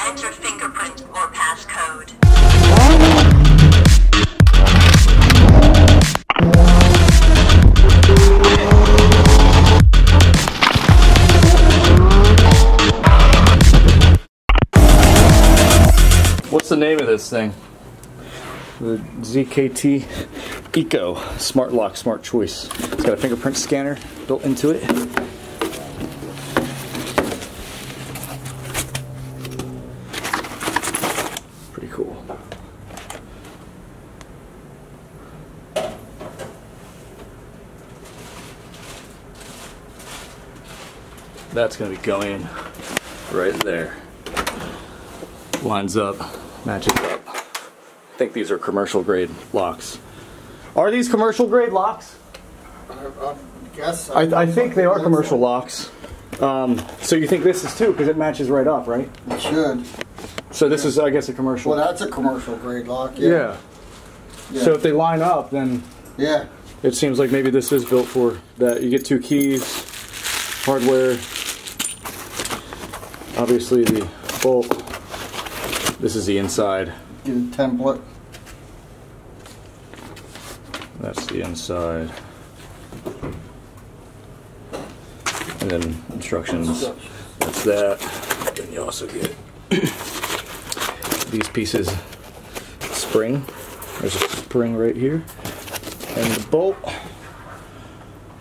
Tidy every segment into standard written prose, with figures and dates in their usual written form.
enter fingerprint or passcode. What's the name of this thing? The ZKTeco Smart Lock Smart Choice. It's got a fingerprint scanner built into it. Pretty cool. That's going to be going right there. Lines up, matches up. I think these are commercial grade locks. Are these commercial grade locks? I guess. I think they are commercial locks. So you think this is too, because it matches right up, right? It should. So this is, I guess, a commercial. Well, that's a commercial grade lock. Yeah. So if they line up, then it seems like maybe this is built for that. You get 2 keys, hardware, obviously the bolt. This is the inside. Get a template. That's the inside. And then instructions. That's that. Then you also get these pieces. Spring. There's a spring right here. And the bolt.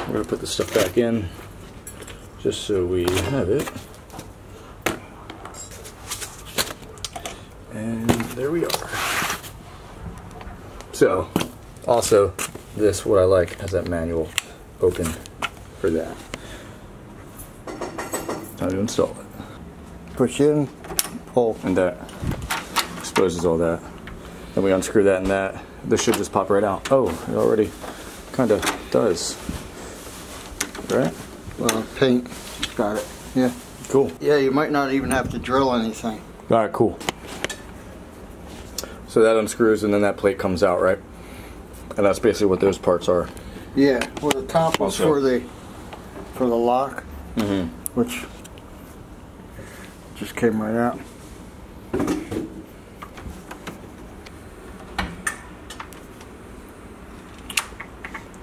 We're going to put this stuff back in just so we have it. And there we are. So, also, this, what I like, has that manual open for that. How to install it. Push in, pull. And that exposes all that. Then we unscrew that and that. This should just pop right out. Oh, it already kind of does. Right? Well, paint. Got it. Yeah. Cool. Yeah, you might not even have to drill anything. Alright, cool. So that unscrews and then that plate comes out, right? And that's basically what those parts are. Yeah. Well, the top was for the lock, which just came right out.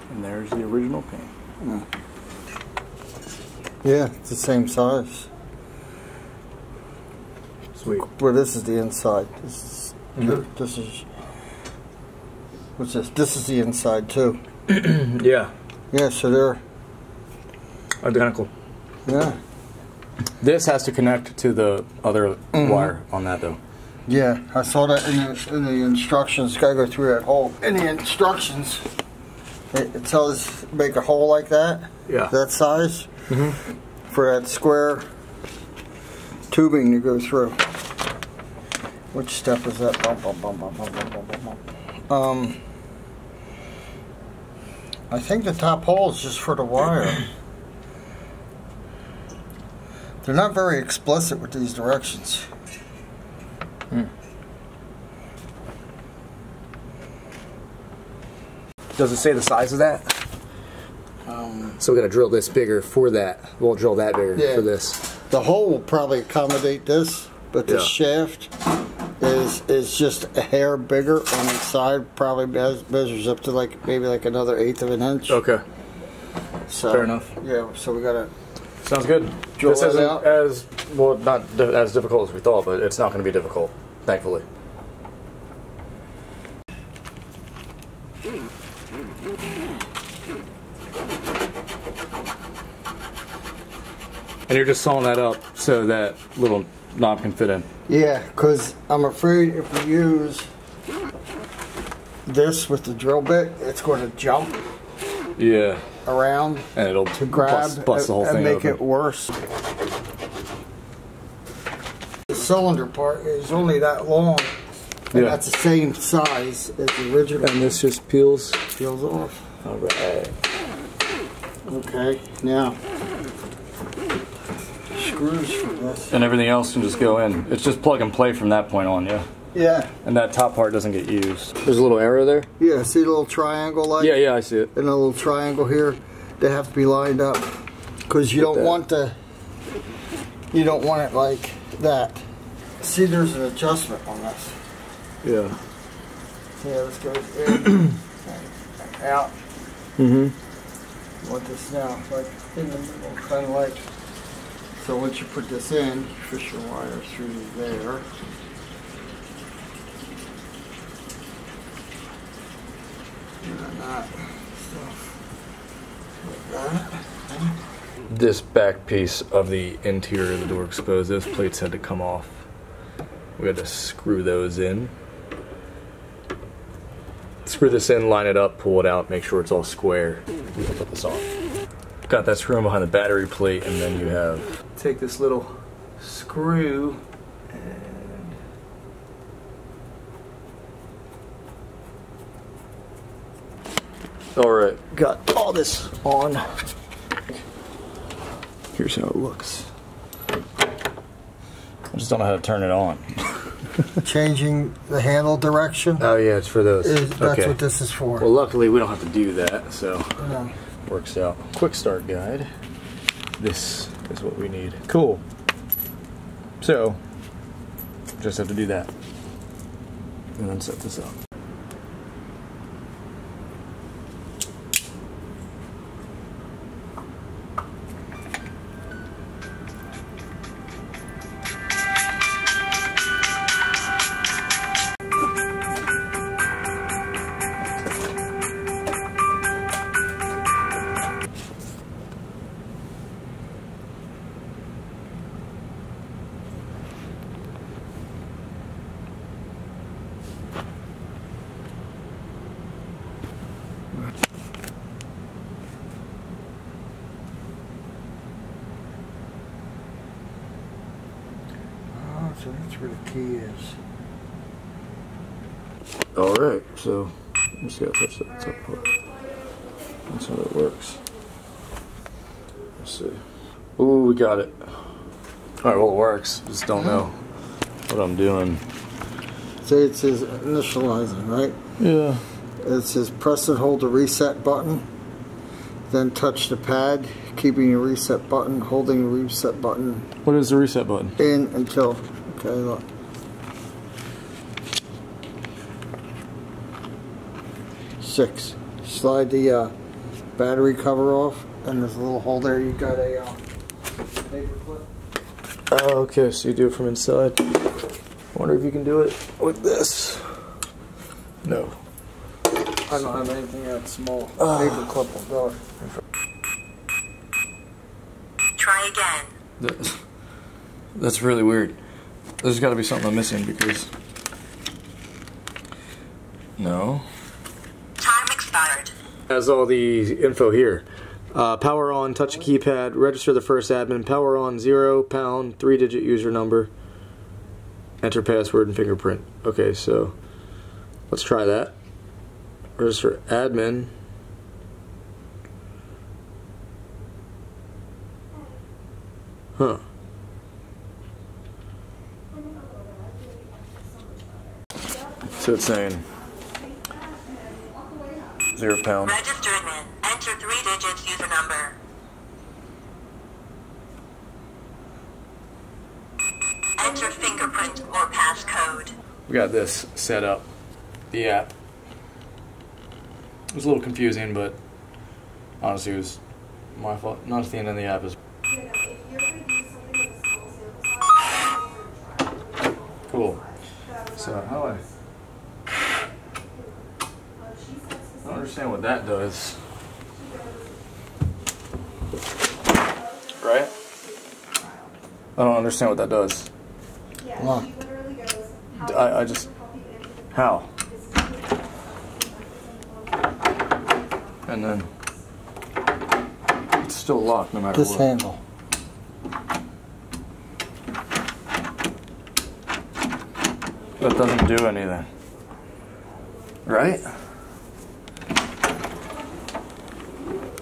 And there's the original paint. Yeah, it's the same size. Sweet. Well, this is the inside. This is what's this? This is the inside too. Yeah. Yeah, so they're identical. Yeah. This has to connect to the other wire on that though. Yeah, I saw that in the instructions. Gotta go through that hole. In the instructions, it tells make a hole like that. Yeah. That size. For that square tubing to go through. Which step is that? I think the top hole is just for the wire. They're not very explicit with these directions. Does it say the size of that? So we're going to drill this bigger for that. We'll drill that bigger for this. The hole will probably accommodate this, but the shaft is just a hair bigger on the side. Probably measures up to maybe another 1/8 of an inch. Okay. So, fair enough. Yeah, so we got to... Sounds good. Drill this that isn't out. as, well, not as difficult as we thought, but it's not going to be difficult, thankfully. And you're just sawing that up so that little knob can fit in. Yeah, because I'm afraid if we use this with the drill bit, it's going to jump around and it'll to grab bust the whole thing and make open. it worse. The cylinder part is only that long, and that's the same size as the original. And this just peels off. All right. Okay, now screws for this. And everything else can just go in. It's just plug and play from that point on, yeah? Yeah. And that top part doesn't get used. There's a little arrow there? Yeah, see the little triangle light? Yeah, yeah, I see it. And a little triangle here. They have to be lined up. Because you don't want it like that. See, there's an adjustment on this. Yeah. Yeah, this goes in and out. Mm-hmm. Want this now, like in the middle, kind of like. So once you put this in, you fish your wire through there. And that stuff like that. This back piece of the interior of the door exposed. Those plates had to come off. We had to screw those in. Screw this in, line it up, pull it out, make sure it's all square. We can put this off. Got that screw in behind the battery plate, and then you have take this little screw and all right, got all this on. Here's how it looks. I just don't know how to turn it on. Changing the handle direction. Oh yeah, it's for those. That's okay. what this is for. Well, luckily we don't have to do that, so No. works out. Quick start guide. This is what we need. Cool. So, just have to do that. And then set this up. So that's where the key is. Alright, so let's see how to touch that top part. That's how it works. Let's see. Ooh, we got it. Alright, well it works. Just don't know what I'm doing. See, it says initializing, right? Yeah. It says press and hold the reset button, then touch the pad, keeping the reset button, holding the reset button. What is the reset button? In until, okay, look. Six. Slide the battery cover off, and there's a little hole there. You got a paper clip. Oh, okay, so you do it from inside. I wonder if you can do it with this. No. I don't have anything that small. Paper clip will do it. Try again. That's really weird. There's got to be something I'm missing because... No. Time expired. Has all the info here. Power on, touch a keypad, register the first admin, power on 0, pound, 3-digit user number, enter password and fingerprint. Okay, so let's try that. Register admin. Huh. So it's saying 0 pound. Register admin. Enter 3 digits user number. Enter fingerprint or passcode. We got this set up. The app. It was a little confusing, but honestly it was my fault. Not at the end of the app is cool. So how do I don't understand what that does. Right? I don't understand what that does. Lock. I just... How? And then... It's still locked no matter This what. handle. That doesn't do anything. Right?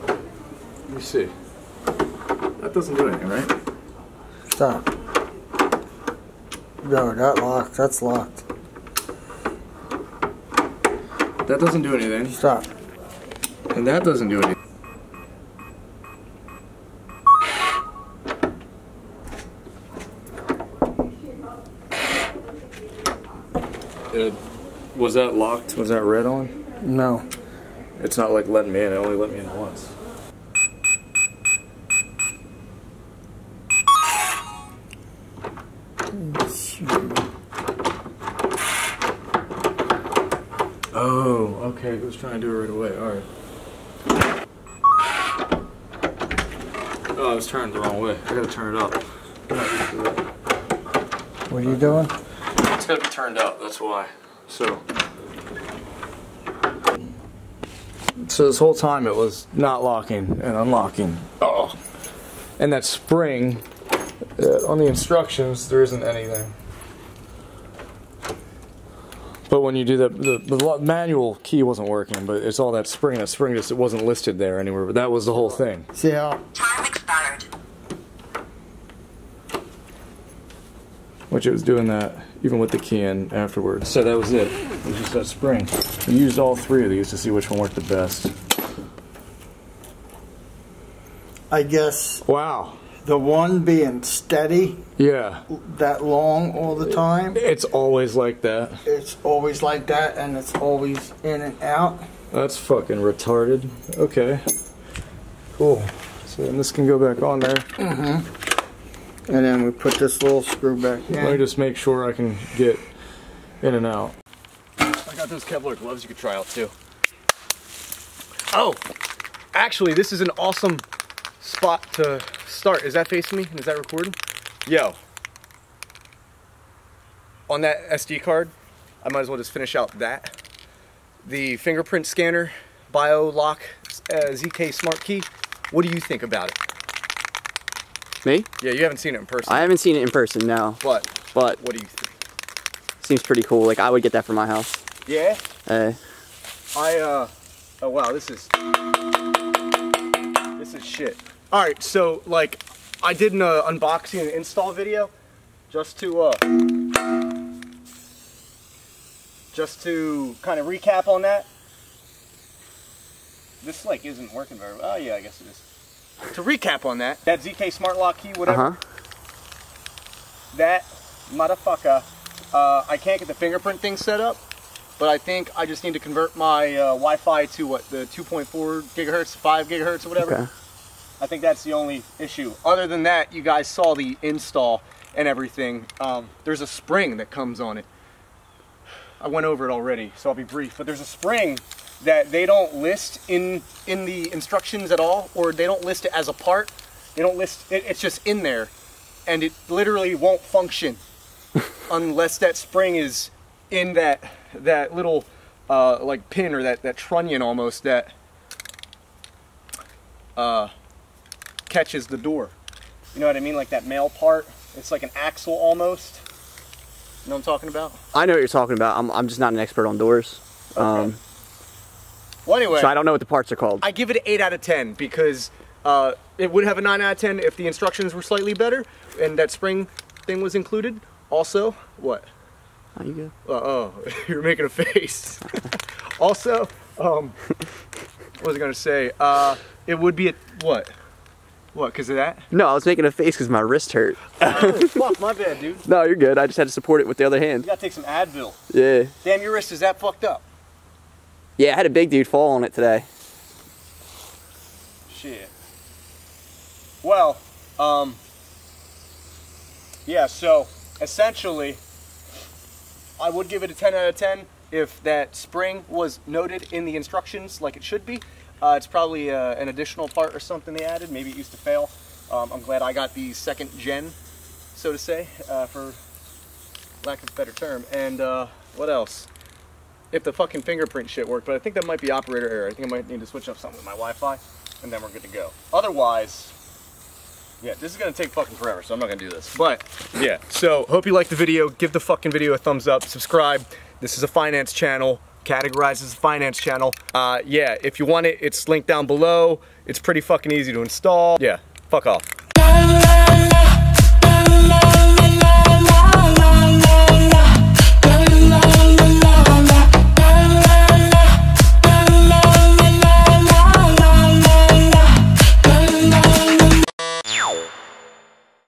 Let me see. That doesn't do anything, right? Stop. No, not locked. That's locked. That doesn't do anything. Stop. And that doesn't do anything. Was that locked? Was that red on? No. It's not like letting me in. It only let me in once. Oh, okay. It was trying to do it right away. Alright. Oh, I was turning the wrong way. I gotta turn it up. What are you doing? It's gotta be turned up, that's why. So this whole time it was not locking and unlocking. Oh. And that spring, on the instructions, there isn't anything. But when you do the manual key wasn't working, but it's all that spring. That spring just, it wasn't listed there anywhere, but that was the whole thing. See how? Time expired. Which it was doing that even with the key in afterwards. So that was it. It was just that spring. We used all three of these to see which one worked the best. I guess Wow. the one being steady, Yeah. that long all the time, It's always like that. it's always like that, and it's always in and out. That's fucking retarded. Okay. Cool. So then this can go back on there. And then we put this little screw back in. Let me just make sure I can get in and out. I got those Kevlar gloves you could try out too. Oh! Actually, this is an awesome spot to start. Is that facing me? Is that recording? Yo. On that SD card, I might as well just finish out that. The fingerprint scanner, Biometric ZK Smart Key. What do you think about it? Me? Yeah, you haven't seen it in person. I haven't seen it in person, no. But But what do you think? seems pretty cool. Like, I would get that for my house. Yeah? Oh wow, this is shit. Alright, so, like, I did an unboxing and install video just to kind of recap on that. This, like, isn't working very well. Oh, yeah, I guess it is. To recap on that ZK Smart Lock key, whatever, that motherfucker, I can't get the fingerprint thing set up, but I think I just need to convert my Wi-Fi to what, the 2.4 gigahertz, 5 gigahertz or whatever. Okay. I think that's the only issue. Other than that, you guys saw the install and everything. There's a spring that comes on it. I went over it already, so I'll be brief, but there's a spring that they don't list in the instructions at all, or they don't list it as a part. They don't list it, it's just in there, and it literally won't function unless that spring is in that little like pin, or that trunnion almost, that catches the door. You know what I mean? Like that male part. It's like an axle almost. You know what I'm talking about? I know what you're talking about. I'm just not an expert on doors. Okay. Well, anyway, So I don't know what the parts are called. I give it an 8 out of 10 because it would have a 9 out of 10 if the instructions were slightly better and that spring thing was included. Also, what? Oh, you good? Oh, you're making a face. Also, what was I going to say? It would be a, what? What, because of that? No, I was making a face because my wrist hurt. Oh, fuck, my bad, dude. No, you're good. I just had to support it with the other hand. You got to take some Advil. Yeah. Damn, your wrist is that fucked up. Yeah, I had a big dude fall on it today. Shit. Well, yeah, so essentially, I would give it a 10 out of 10 if that spring was noted in the instructions like it should be. It's probably an additional part or something they added. Maybe it used to fail. I'm glad I got the second gen, so to say, for lack of a better term. And what else? If the fucking fingerprint shit worked, but I think that might be operator error. I think I might need to switch up something with my Wi-Fi, and then we're good to go. Otherwise, yeah, this is gonna take fucking forever, so I'm not gonna do this. But yeah, so hope you liked the video. Give the fucking video a thumbs up, subscribe. This is a finance channel, categorized as a finance channel. Yeah, if you want it, it's linked down below. It's pretty fucking easy to install. Yeah, fuck off.